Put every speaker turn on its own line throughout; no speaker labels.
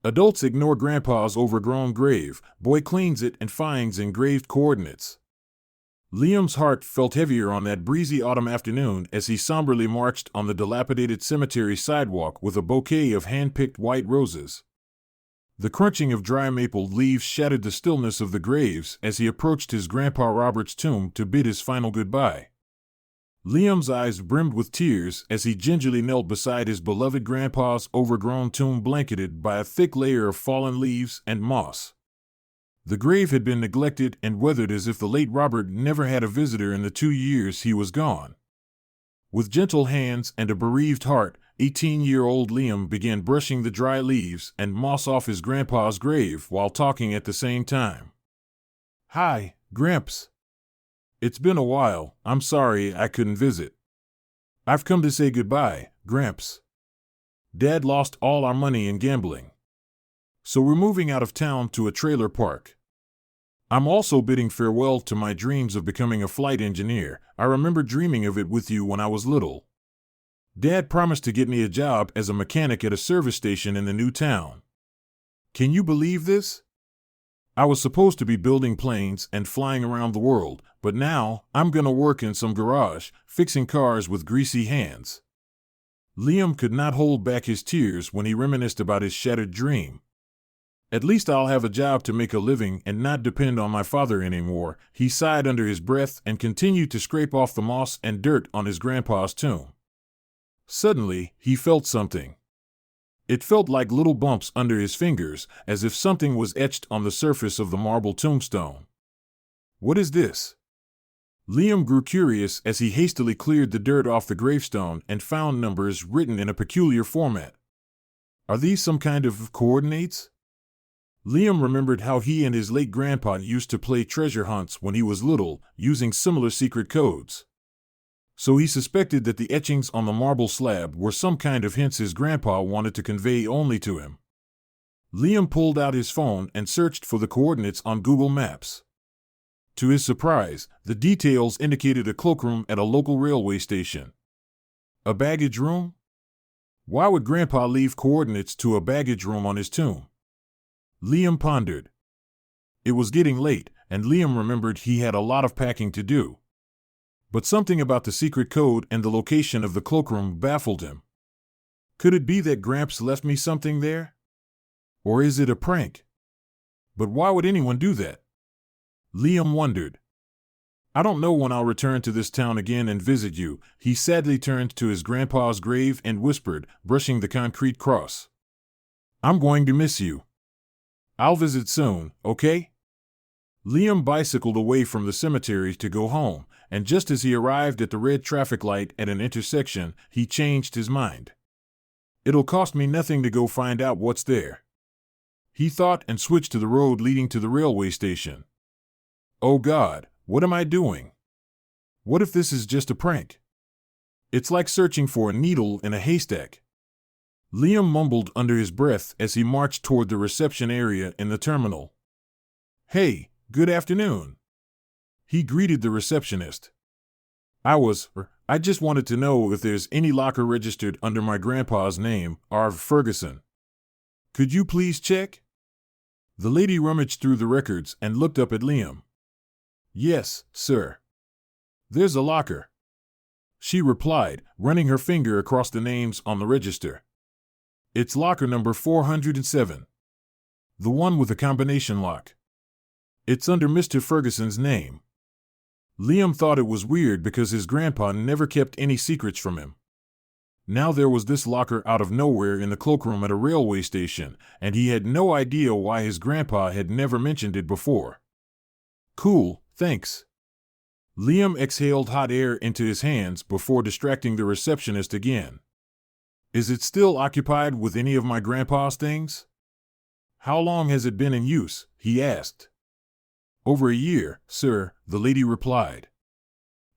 Adults ignore Grandpa's overgrown grave. Boy cleans it and finds engraved coordinates. Liam's heart felt heavier on that breezy autumn afternoon as he somberly marched on the dilapidated cemetery sidewalk with a bouquet of hand-picked white roses. The crunching of dry maple leaves shattered the stillness of the graves as he approached his Grandpa Robert's tomb to bid his final goodbye. Liam's eyes brimmed with tears as he gingerly knelt beside his beloved Grandpa's overgrown tomb blanketed by a thick layer of fallen leaves and moss. The grave had been neglected and weathered as if the late Robert never had a visitor in the 2 years he was gone. With gentle hands and a bereaved heart, 18-year-old Liam began brushing the dry leaves and moss off his grandpa's grave while talking at the same time. "Hi, Gramps. It's been a while. I'm sorry I couldn't visit. I've come to say goodbye, Gramps. Dad lost all our money in gambling. So we're moving out of town to a trailer park. I'm also bidding farewell to my dreams of becoming a flight engineer. I remember dreaming of it with you when I was little. Dad promised to get me a job as a mechanic at a service station in the new town. Can you believe this? I was supposed to be building planes and flying around the world, but now I'm gonna work in some garage, fixing cars with greasy hands." Liam could not hold back his tears when he reminisced about his shattered dream. "At least I'll have a job to make a living and not depend on my father anymore," he sighed under his breath and continued to scrape off the moss and dirt on his grandpa's tomb. Suddenly, he felt something. It felt like little bumps under his fingers, as if something was etched on the surface of the marble tombstone. "What is this?" Liam grew curious as he hastily cleared the dirt off the gravestone and found numbers written in a peculiar format. Are these some kind of coordinates? Liam remembered how he and his late grandpa used to play treasure hunts when he was little, using similar secret codes. So he suspected that the etchings on the marble slab were some kind of hints his grandpa wanted to convey only to him. Liam pulled out his phone and searched for the coordinates on Google Maps. To his surprise, the details indicated a cloakroom at a local railway station. A baggage room? Why would Grandpa leave coordinates to a baggage room on his tomb? Liam pondered. It was getting late, and Liam remembered he had a lot of packing to do. But something about the secret code and the location of the cloakroom baffled him. Could it be that Gramps left me something there? Or is it a prank? But why would anyone do that? Liam wondered. "I don't know when I'll return to this town again and visit you." He sadly turned to his grandpa's grave and whispered, brushing the concrete cross. "I'm going to miss you. I'll visit soon, okay?" Liam bicycled away from the cemetery to go home, and just as he arrived at the red traffic light at an intersection, he changed his mind. "It'll cost me nothing to go find out what's there," he thought, and switched to the road leading to the railway station. "Oh God, what am I doing? What if this is just a prank? It's like searching for a needle in a haystack." Liam mumbled under his breath as he marched toward the reception area in the terminal. "Hey, good afternoon," he greeted the receptionist. I just wanted to know if there's any locker registered under my grandpa's name, Arv Ferguson. Could you please check?" The lady rummaged through the records and looked up at Liam. "Yes, sir. There's a locker," she replied, running her finger across the names on the register. "It's locker number 407. The one with the combination lock. It's under Mr. Ferguson's name." Liam thought it was weird because his grandpa never kept any secrets from him. Now there was this locker out of nowhere in the cloakroom at a railway station, and he had no idea why his grandpa had never mentioned it before. "Cool, thanks." Liam exhaled hot air into his hands before distracting the receptionist again. "Is it still occupied with any of my grandpa's things?" "How long has it been in use?" he asked. "Over a year, sir," the lady replied.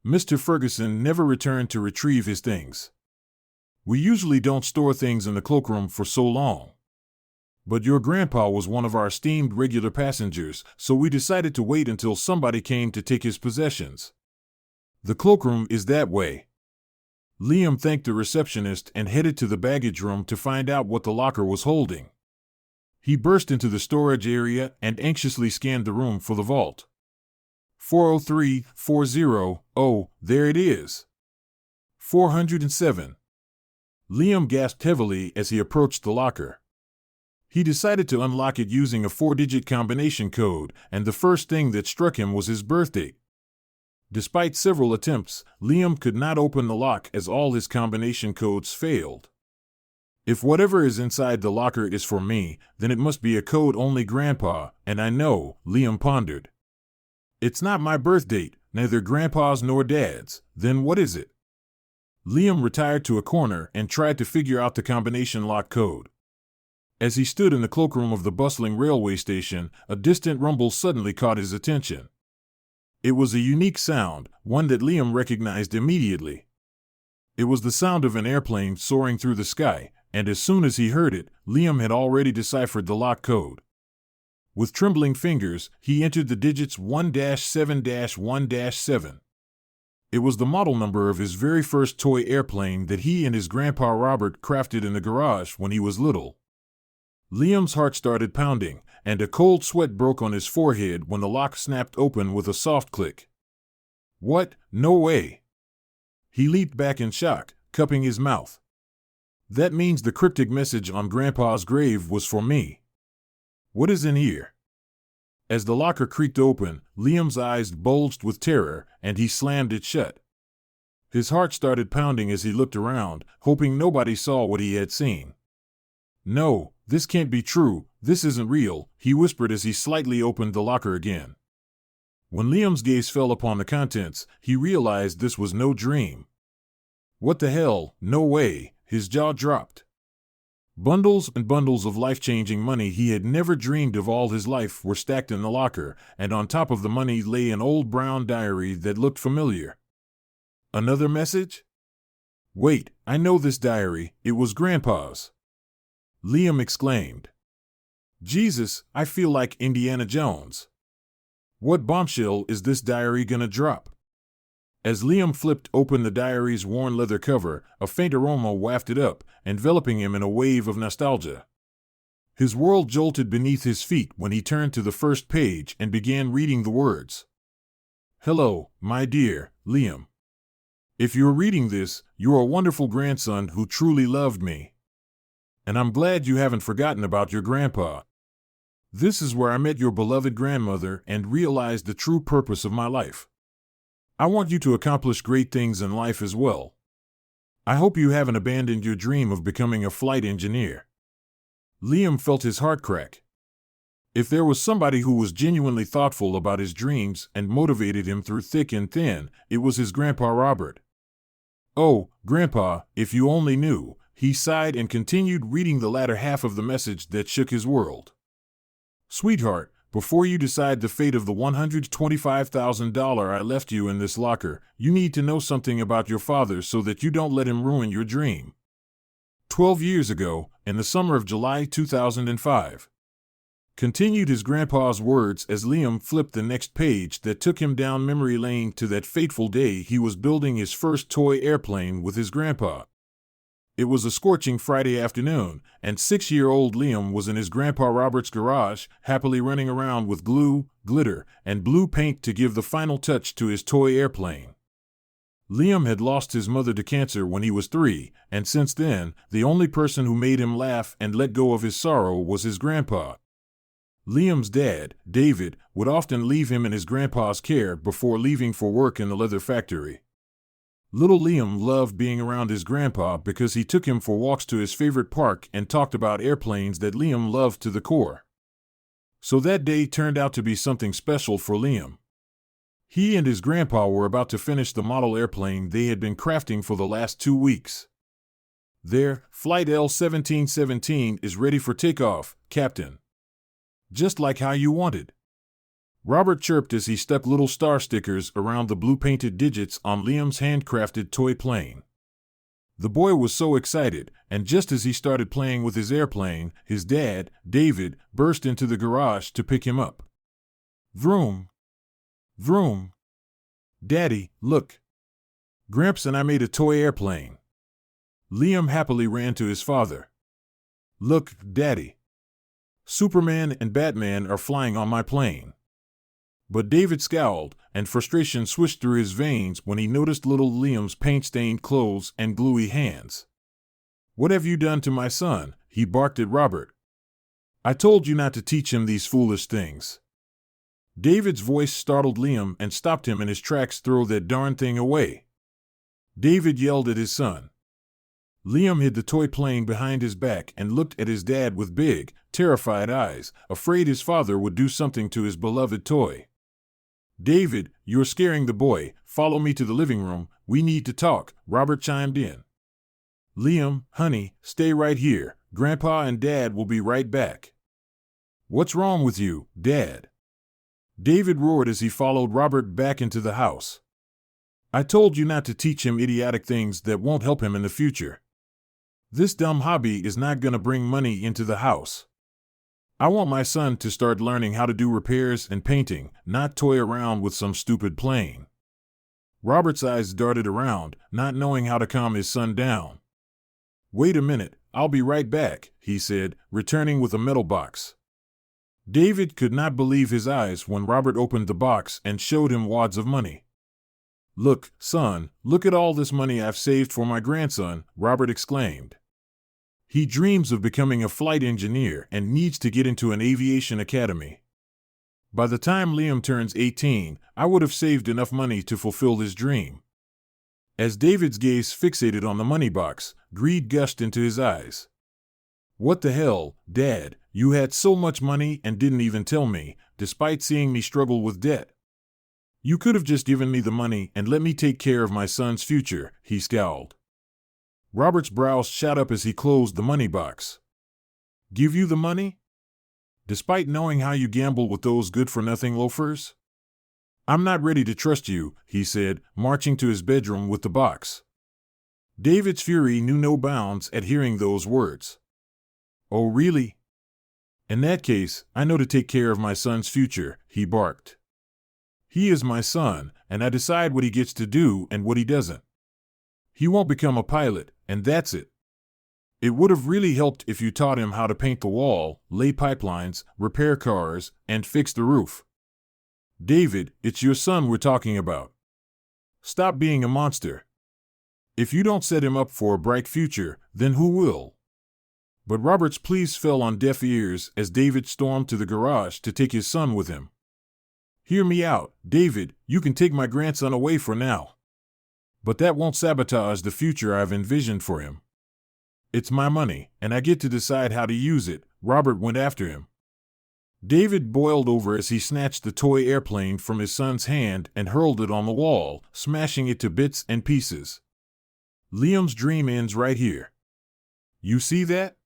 "Mr. Ferguson never returned to retrieve his things. We usually don't store things in the cloakroom for so long. But your grandpa was one of our esteemed regular passengers, so we decided to wait until somebody came to take his possessions. The cloakroom is that way." Liam thanked the receptionist and headed to the baggage room to find out what the locker was holding. He burst into the storage area and anxiously scanned the room for the vault. 403-40, oh, there it is. 407. Liam gasped heavily as he approached the locker. He decided to unlock it using a 4-digit combination code, and the first thing that struck him was his birthday. Despite several attempts, Liam could not open the lock as all his combination codes failed. If whatever is inside the locker is for me, then it must be a code only Grandpa, and I know, Liam pondered. It's not my birth date, neither Grandpa's nor Dad's, then what is it? Liam retired to a corner and tried to figure out the combination lock code. As he stood in the cloakroom of the bustling railway station, a distant rumble suddenly caught his attention. It was a unique sound, one that Liam recognized immediately. It was the sound of an airplane soaring through the sky, and as soon as he heard it, Liam had already deciphered the lock code. With trembling fingers, he entered the digits 1-7-1-7. It was the model number of his very first toy airplane that he and his grandpa Robert crafted in the garage when he was little. Liam's heart started pounding, and a cold sweat broke on his forehead when the lock snapped open with a soft click. What? No way! He leaped back in shock, cupping his mouth. That means the cryptic message on Grandpa's grave was for me. What is in here? As the locker creaked open, Liam's eyes bulged with terror, and he slammed it shut. His heart started pounding as he looked around, hoping nobody saw what he had seen. No, this can't be true, this isn't real, he whispered as he slightly opened the locker again. When Liam's gaze fell upon the contents, he realized this was no dream. What the hell, no way, his jaw dropped. Bundles and bundles of life-changing money he had never dreamed of all his life were stacked in the locker, and on top of the money lay an old brown diary that looked familiar. Another message? Wait, I know this diary, it was Grandpa's. Liam exclaimed. Jesus, I feel like Indiana Jones. What bombshell is this diary gonna drop? As Liam flipped open the diary's worn leather cover, a faint aroma wafted up, enveloping him in a wave of nostalgia. His world jolted beneath his feet when he turned to the first page and began reading the words. Hello, my dear Liam. If you're reading this, you're a wonderful grandson who truly loved me. And I'm glad you haven't forgotten about your grandpa. This is where I met your beloved grandmother and realized the true purpose of my life. I want you to accomplish great things in life as well. I hope you haven't abandoned your dream of becoming a flight engineer. Liam felt his heart crack. If there was somebody who was genuinely thoughtful about his dreams and motivated him through thick and thin, it was his grandpa Robert. Oh, Grandpa, if you only knew, he sighed and continued reading the latter half of the message that shook his world. Sweetheart, before you decide the fate of the $125,000 I left you in this locker, you need to know something about your father so that you don't let him ruin your dream. 12 years ago, in the summer of July 2005. Continued his grandpa's words as Liam flipped the next page that took him down memory lane to that fateful day he was building his first toy airplane with his grandpa. It was a scorching Friday afternoon, and 6-year-old Liam was in his grandpa Robert's garage, happily running around with glue, glitter, and blue paint to give the final touch to his toy airplane. Liam had lost his mother to cancer when he was 3, and since then, the only person who made him laugh and let go of his sorrow was his grandpa. Liam's dad, David, would often leave him in his grandpa's care before leaving for work in the leather factory. Little Liam loved being around his grandpa because he took him for walks to his favorite park and talked about airplanes that Liam loved to the core. So that day turned out to be something special for Liam. He and his grandpa were about to finish the model airplane they had been crafting for the last 2 weeks. There, Flight L-1717 is ready for takeoff, Captain. Just like how you wanted. Robert chirped as he stuck little star stickers around the blue-painted digits on Liam's handcrafted toy plane. The boy was so excited, and just as he started playing with his airplane, his dad, David, burst into the garage to pick him up. Vroom! Vroom! Daddy, look! Gramps and I made a toy airplane. Liam happily ran to his father. Look, Daddy! Superman and Batman are flying on my plane. But David scowled, and frustration swished through his veins when he noticed little Liam's paint-stained clothes and gluey hands. "What have you done to my son?" he barked at Robert. "I told you not to teach him these foolish things." David's voice startled Liam and stopped him in his tracks. "Throw that darn thing away," David yelled at his son. Liam hid the toy plane behind his back and looked at his dad with big, terrified eyes, afraid his father would do something to his beloved toy. "David, you're scaring the boy. Follow me to the living room. We need to talk," Robert chimed in. "Liam, honey, stay right here. Grandpa and Dad will be right back." "What's wrong with you, Dad?" David roared as he followed Robert back into the house. "I told you not to teach him idiotic things that won't help him in the future. This dumb hobby is not going to bring money into the house. I want my son to start learning how to do repairs and painting, not toy around with some stupid plane." Robert's eyes darted around, not knowing how to calm his son down. "Wait a minute, I'll be right back," he said, returning with a metal box. David could not believe his eyes when Robert opened the box and showed him wads of money. "Look, son, look at all this money I've saved for my grandson," Robert exclaimed. "He dreams of becoming a flight engineer and needs to get into an aviation academy. By the time Liam turns 18, I would have saved enough money to fulfill his dream." As David's gaze fixated on the money box, greed gushed into his eyes. "What the hell, Dad, you had so much money and didn't even tell me, despite seeing me struggle with debt. You could have just given me the money and let me take care of my son's future," he scowled. Robert's brows shot up as he closed the money box. "Give you the money? Despite knowing how you gamble with those good-for-nothing loafers? I'm not ready to trust you," he said, marching to his bedroom with the box. David's fury knew no bounds at hearing those words. "Oh, really? In that case, I know to take care of my son's future," he barked. "He is my son, and I decide what he gets to do and what he doesn't. He won't become a pilot, and that's it. It would have really helped if you taught him how to paint the wall, lay pipelines, repair cars, and fix the roof. David, it's your son we're talking about. Stop being a monster. If you don't set him up for a bright future, then who will?" But Robert's pleas fell on deaf ears as David stormed to the garage to take his son with him. "Hear me out, David, you can take my grandson away for now. But that won't sabotage the future I've envisioned for him. It's my money, and I get to decide how to use it." Robert went after him. David boiled over as he snatched the toy airplane from his son's hand and hurled it on the wall, smashing it to bits and pieces. "Liam's dream ends right here. You see that?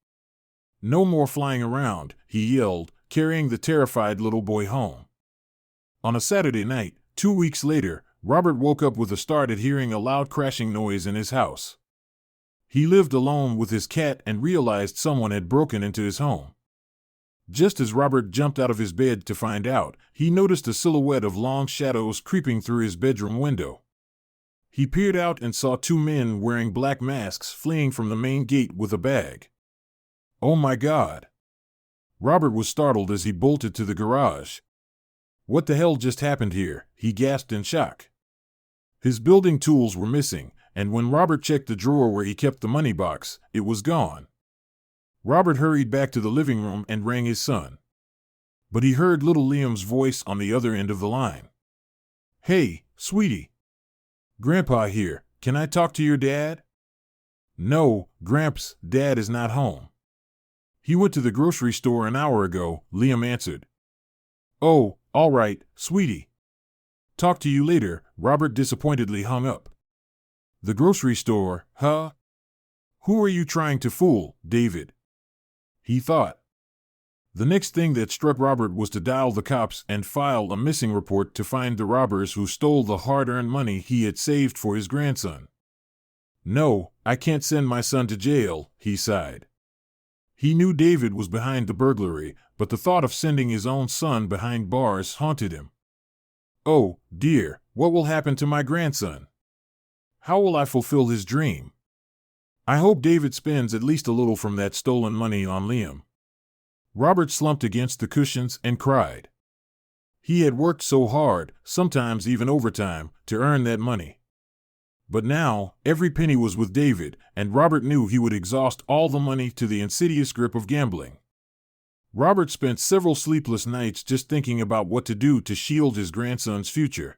No more flying around," he yelled, carrying the terrified little boy home. On a Saturday night, 2 weeks later, Robert woke up with a start at hearing a loud crashing noise in his house. He lived alone with his cat and realized someone had broken into his home. Just as Robert jumped out of his bed to find out, he noticed a silhouette of long shadows creeping through his bedroom window. He peered out and saw 2 men wearing black masks fleeing from the main gate with a bag. "Oh my God!" Robert was startled as he bolted to the garage. "What the hell just happened here?" he gasped in shock. His building tools were missing, and when Robert checked the drawer where he kept the money box, it was gone. Robert hurried back to the living room and rang his son. But he heard little Liam's voice on the other end of the line. "Hey, sweetie. Grandpa here. Can I talk to your dad?" "No, Gramps, Dad is not home. He went to the grocery store an hour ago," Liam answered. "Oh, all right, sweetie. Talk to you later." Robert disappointedly hung up. "The grocery store, huh? Who are you trying to fool, David?" he thought. The next thing that struck Robert was to dial the cops and file a missing report to find the robbers who stole the hard-earned money he had saved for his grandson. "No, I can't send my son to jail," he sighed. He knew David was behind the burglary, but the thought of sending his own son behind bars haunted him. "Oh, dear, what will happen to my grandson? How will I fulfill his dream? I hope David spends at least a little from that stolen money on Liam." Robert slumped against the cushions and cried. He had worked so hard, sometimes even overtime, to earn that money. But now, every penny was with David, and Robert knew he would exhaust all the money to the insidious grip of gambling. Robert spent several sleepless nights just thinking about what to do to shield his grandson's future.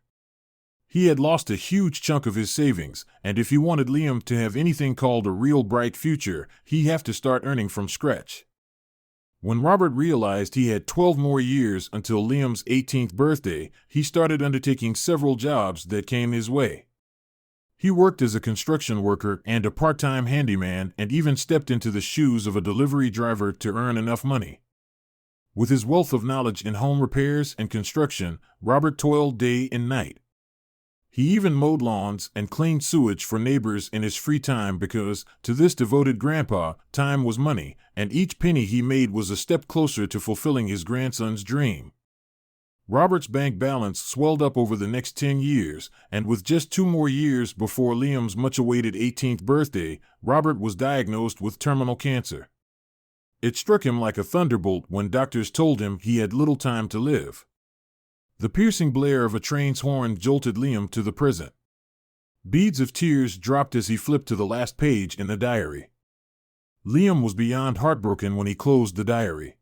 He had lost a huge chunk of his savings, and if he wanted Liam to have anything called a real bright future, he'd have to start earning from scratch. When Robert realized he had 12 more years until Liam's 18th birthday, he started undertaking several jobs that came his way. He worked as a construction worker and a part-time handyman and even stepped into the shoes of a delivery driver to earn enough money. With his wealth of knowledge in home repairs and construction, Robert toiled day and night. He even mowed lawns and cleaned sewage for neighbors in his free time because, to this devoted grandpa, time was money, and each penny he made was a step closer to fulfilling his grandson's dream. Robert's bank balance swelled up over the next 10 years, and with just 2 more years before Liam's much-awaited 18th birthday, Robert was diagnosed with terminal cancer. It struck him like a thunderbolt when doctors told him he had little time to live. The piercing blare of a train's horn jolted Liam to the present. Beads of tears dropped as he flipped to the last page in the diary. Liam was beyond heartbroken when he closed the diary.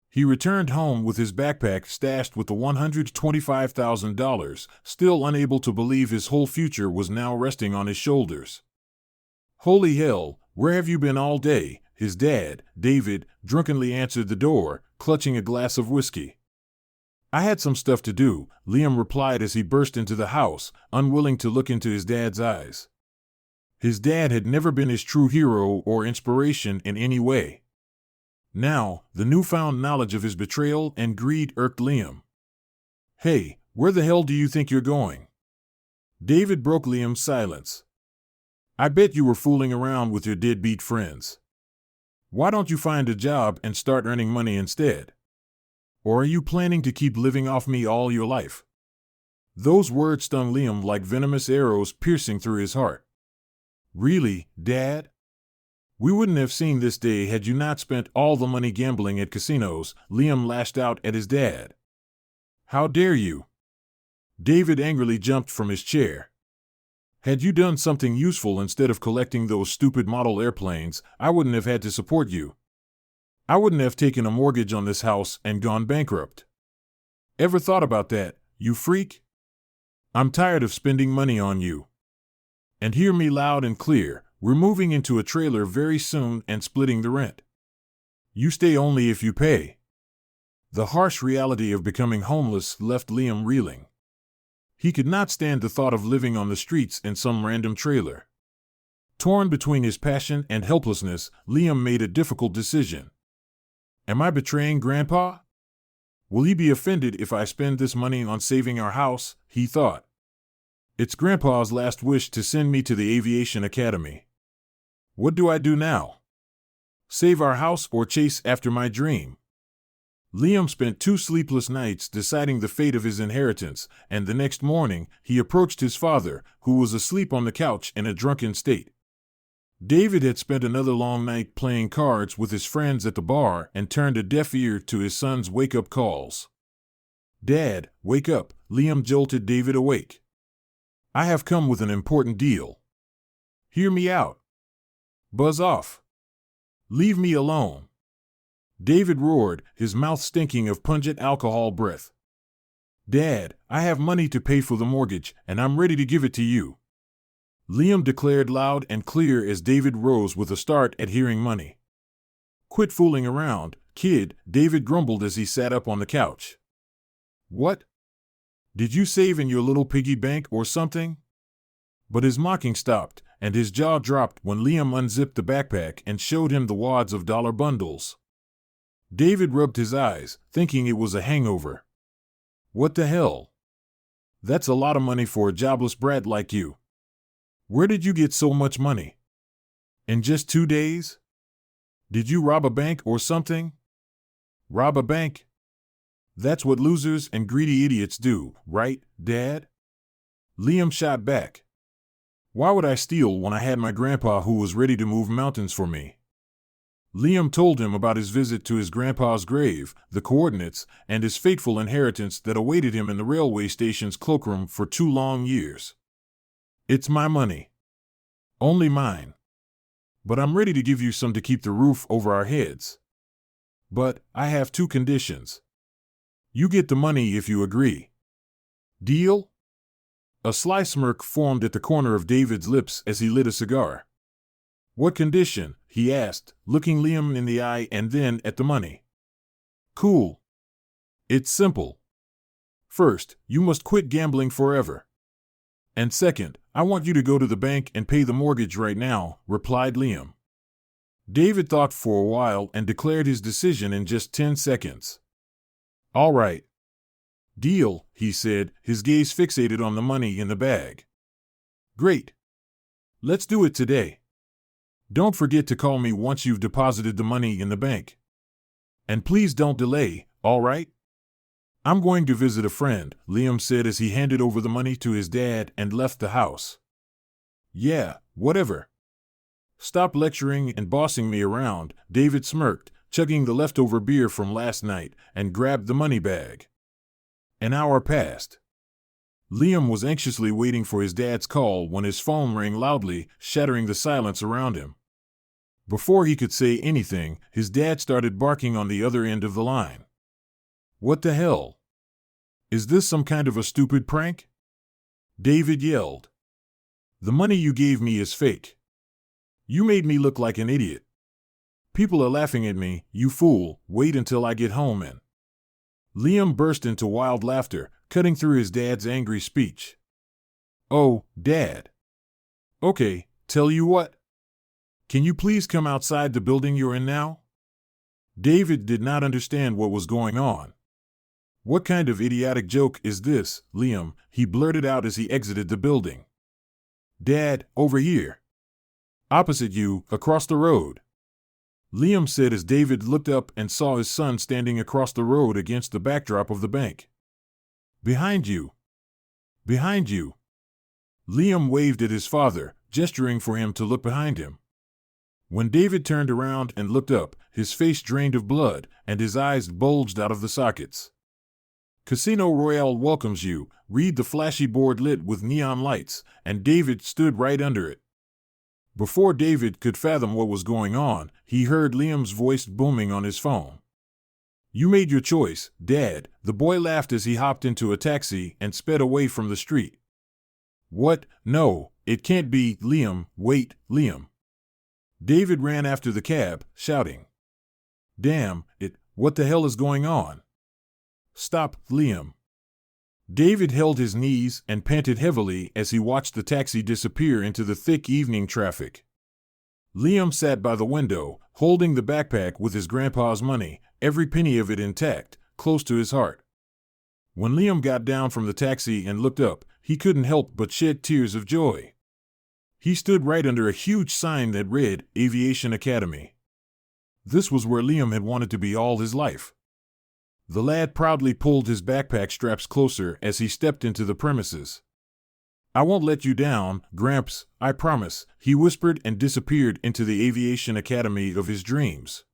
He returned home with his backpack stashed with the $125,000, still unable to believe his whole future was now resting on his shoulders. "Holy hell, where have you been all day?" his dad, David, drunkenly answered the door, clutching a glass of whiskey. "I had some stuff to do," Liam replied as he burst into the house, unwilling to look into his dad's eyes. His dad had never been his true hero or inspiration in any way. Now, the newfound knowledge of his betrayal and greed irked Liam. "Hey, where the hell do you think you're going?" David broke Liam's silence. "I bet you were fooling around with your deadbeat friends. Why don't you find a job and start earning money instead? Or are you planning to keep living off me all your life?" Those words stung Liam like venomous arrows piercing through his heart. "Really, Dad? We wouldn't have seen this day had you not spent all the money gambling at casinos," Liam lashed out at his dad. "How dare you?" David angrily jumped from his chair. "Had you done something useful instead of collecting those stupid model airplanes, I wouldn't have had to support you. I wouldn't have taken a mortgage on this house and gone bankrupt. Ever thought about that, you freak? I'm tired of spending money on you. And hear me loud and clear. We're moving into a trailer very soon and splitting the rent. You stay only if you pay." The harsh reality of becoming homeless left Liam reeling. He could not stand the thought of living on the streets in some random trailer. Torn between his passion and helplessness, Liam made a difficult decision. Am I betraying Grandpa? Will he be offended if I spend this money on saving our house? He thought. It's Grandpa's last wish to send me to the aviation academy. What do I do now? Save our house or chase after my dream? Liam spent 2 sleepless nights deciding the fate of his inheritance, and the next morning he approached his father, who was asleep on the couch in a drunken state. David had spent another long night playing cards with his friends at the bar and turned a deaf ear to his son's wake-up calls. "Dad, wake up," Liam jolted David awake. "I have come with an important deal. Hear me out. Buzz off. Leave me alone." David roared, his mouth stinking of pungent alcohol breath. "Dad, I have money to pay for the mortgage, and I'm ready to give it to you," Liam declared loud and clear as David rose with a start at hearing money. "Quit fooling around, kid," David grumbled as he sat up on the couch. "What? Did you save in your little piggy bank or something?" But his mocking stopped, and his jaw dropped when Liam unzipped the backpack and showed him the wads of dollar bundles. David rubbed his eyes, thinking it was a hangover. "What the hell? That's a lot of money for a jobless brat like you. Where did you get so much money? In just 2 days? Did you rob a bank or something?" "Rob a bank? That's what losers and greedy idiots do, right, Dad?" Liam shot back. "Why would I steal when I had my grandpa who was ready to move mountains for me?" Liam told him about his visit to his grandpa's grave, the coordinates, and his fateful inheritance that awaited him in the railway station's cloakroom for 2 long years. "It's my money. Only mine. But I'm ready to give you some to keep the roof over our heads. But I have 2 conditions. You get the money if you agree. Deal?" A sly smirk formed at the corner of David's lips as he lit a cigar. "What condition?" he asked, looking Liam in the eye and then at the money. "Cool. It's simple. First, you must quit gambling forever. And second, I want you to go to the bank and pay the mortgage right now," replied Liam. David thought for a while and declared his decision in just 10 seconds. "All right. Deal," he said, his gaze fixated on the money in the bag. "Great. Let's do it today. Don't forget to call me once you've deposited the money in the bank. And please don't delay, all right?" "I'm going to visit a friend," Liam said as he handed over the money to his dad and left the house. "Yeah, whatever. Stop lecturing and bossing me around," David smirked, chugging the leftover beer from last night, and grabbed the money bag. An hour passed. Liam was anxiously waiting for his dad's call when his phone rang loudly, shattering the silence around him. Before he could say anything, his dad started barking on the other end of the line. "What the hell? Is this some kind of a stupid prank?" David yelled. "The money you gave me is fake. You made me look like an idiot. People are laughing at me, you fool. Wait until I get home and..." Liam burst into wild laughter, cutting through his dad's angry speech. "Oh, Dad. Okay, tell you what. Can you please come outside the building you're in now?" David did not understand what was going on. "What kind of idiotic joke is this, Liam?" he blurted out as he exited the building. "Dad, over here. Opposite you, across the road," Liam said as David looked up and saw his son standing across the road against the backdrop of the bank. "Behind you. Behind you." Liam waved at his father, gesturing for him to look behind him. When David turned around and looked up, his face drained of blood, and his eyes bulged out of the sockets. "Casino Royale welcomes you," read the flashy board lit with neon lights, and David stood right under it. Before David could fathom what was going on, he heard Liam's voice booming on his phone. "You made your choice, Dad," the boy laughed as he hopped into a taxi and sped away from the street. "What? No, it can't be, Liam, wait, Liam." David ran after the cab, shouting. "Damn it, what the hell is going on? Stop, Liam." David held his knees and panted heavily as he watched the taxi disappear into the thick evening traffic. Liam sat by the window, holding the backpack with his grandpa's money, every penny of it intact, close to his heart. When Liam got down from the taxi and looked up, he couldn't help but shed tears of joy. He stood right under a huge sign that read, Aviation Academy. This was where Liam had wanted to be all his life. The lad proudly pulled his backpack straps closer as he stepped into the premises. "I won't let you down, Gramps, I promise," he whispered and disappeared into the Aviation Academy of his dreams.